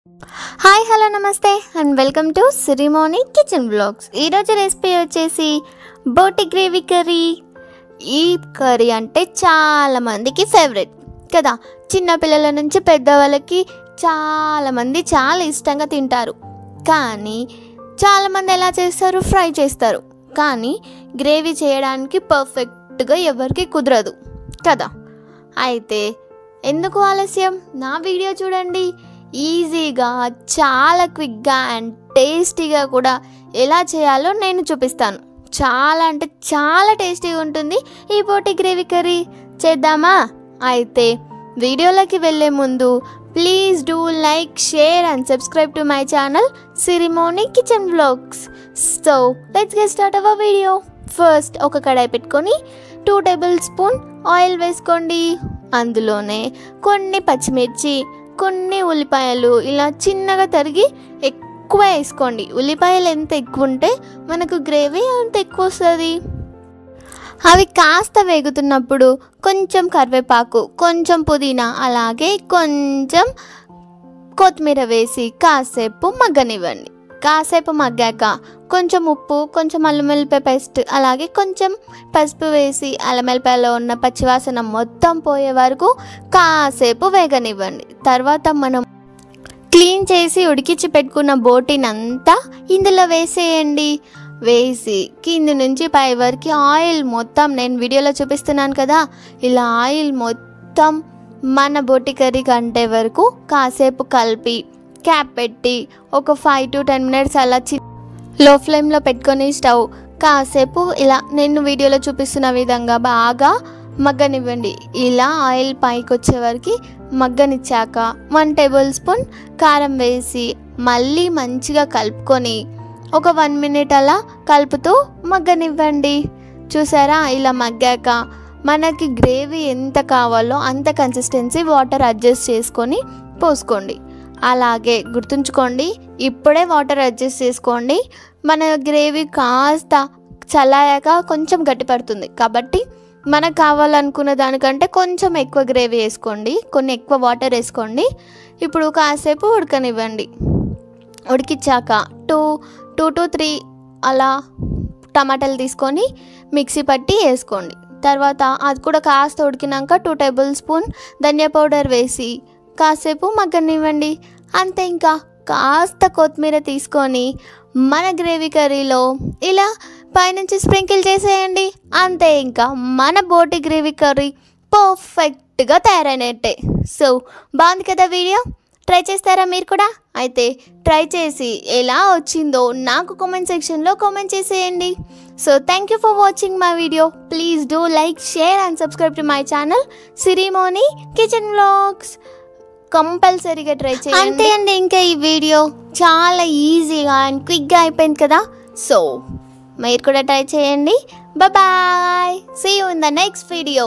Hi hello నమస్తే and welcome to Sirimoni kitchen blogs. ఈరోజు recipe వచ్చేసి బోటి గ్రేవీ కర్రీ. ఈ కర్రీ అంటే చాలామందికి ఫేవరెట్ కదా. చిన్నపిల్లల నుంచి పెద్దవాళ్ళకి చాలామంది చాలా ఇష్టంగా తింటారు. కానీ చాలామంది ఎలా చేస్తారు, ఫ్రై చేస్తారు. కానీ గ్రేవీ చేయడానికి పర్ఫెక్ట్గా ఎవరికి కుదరదు కదా. అయితే ఎందుకు ఆలస్యం, నా వీడియో చూడండి. ఈజీగా, చాలా క్విక్గా అండ్ టేస్టీగా కూడా ఎలా చేయాలో నేను చూపిస్తాను. చాలా అంటే చాలా టేస్టీగా ఉంటుంది ఈ బోటి గ్రేవీ కర్రీ. చేద్దామా? అయితే వీడియోలోకి వెళ్ళే ముందు please do like, share and subscribe to my channel Sirimoni kitchen blogs. So let's get start our video. First ఒక కడాయి పెట్టుకొని 2 టేబుల్ స్పూన్ ఆయిల్ వేసుకోండి. అందులోనే కొన్ని పచ్చిమిర్చి, కొన్ని ఉల్లిపాయలు ఇలా చిన్నగా తరిగి ఎక్కువ వేసుకోండి. ఉల్లిపాయలు ఎంత ఎక్కువ ఉంటే మనకు గ్రేవీ అంత ఎక్కువ వస్తుంది. అవి కాస్త వేగుతున్నప్పుడు కొంచెం కరివేపాకు, కొంచెం పుదీనా, అలాగే కొంచెం కొత్తిమీర వేసి కాసేపు మగ్గనివ్వండి. కాసేపు మగ్గాక కొంచెం ఉప్పు, కొంచెం అల్లం వెల్లిపాయ పేస్ట్, అలాగే కొంచెం పసుపు వేసి అల్లం వెల్లిపాయలో ఉన్న పచ్చివాసన మొత్తం పోయే వరకు కాసేపు వేగనివ్వండి. తర్వాత మనం క్లీన్ చేసి ఉడికించి పెట్టుకున్న బోటినంతా ఇందులో వేసేయండి. వేసి కింది నుంచి పై వరకు ఆయిల్ మొత్తం, నేను వీడియోలో చూపిస్తున్నాను కదా, ఇలా ఆయిల్ మొత్తం మన బోటి కర్రీ కంటే వరకు కాసేపు కలిపి క్యాప్ పెట్టి ఒక 5 to 10 minutes అలా లో ఫ్లేమ్లో పెట్టుకొని స్టవ్ కాసేపు ఇలా నేను వీడియోలో చూపిస్తున్న విధంగా బాగా మగ్గనివ్వండి. ఇలా ఆయిల్ పైకి వచ్చే వరకు మగ్గనిచ్చాక 1 టేబుల్ స్పూన్ కారం వేసి మళ్ళీ మంచిగా కలుపుకొని ఒక 1 minute అలా కలుపుతూ మగ్గనివ్వండి. చూసారా, ఇలా మగ్గాక మనకి గ్రేవీ ఎంత కావాలో అంత కన్సిస్టెన్సీ వాటర్ అడ్జస్ట్ చేసుకొని పోసుకోండి. అలాగే గుర్తుంచుకోండి, ఇప్పుడే వాటర్ అడ్జస్ట్ చేసుకోండి. మన గ్రేవీ కాస్త చల్లారాక కొంచెం గట్టిపడుతుంది కాబట్టి మనకు కావాలనుకున్న దానికంటే కొంచెం ఎక్కువ గ్రేవీ వేసుకోండి, కొన్ని ఎక్కువ వాటర్ వేసుకోండి. ఇప్పుడు కాసేపు ఉడకనివ్వండి. ఉడికించాక 2 to 3 అలా టమాటాలు తీసుకొని మిక్సీ పట్టి వేసుకోండి. తర్వాత అది కూడా కాస్త ఉడికినాక 2 టేబుల్ స్పూన్ ధనియా పౌడర్ వేసి కాసేపు మగ్గనివ్వండి. అంతే, ఇంకా కాస్త కొత్తిమీర తీసుకొని మన గ్రేవీ కర్రీలో ఇలా పైనుంచి స్ప్రింకిల్ చేసేయండి. అంతే, ఇంకా మన బోటి గ్రేవీ కర్రీ పర్ఫెక్ట్గా తయారైనట్టే. సో బాగుంది కదా వీడియో, ట్రై చేస్తారా మీరు కూడా? అయితే ట్రై చేసి ఎలా వచ్చిందో నాకు కామెంట్ సెక్షన్లో కామెంట్ చేసేయండి. So thank you for watching my video. Please do like, share and subscribe to my channel Sirimoni kitchen blogs. కంపల్సరీగా ట్రై చేయండి. అంతే అండి, ఇంకా ఈ వీడియో చాలా ఈజీగా అండ్ క్విక్గా అయిపోయింది కదా. సో మీరు కూడా ట్రై చేయండి. Bye, see you in the next video.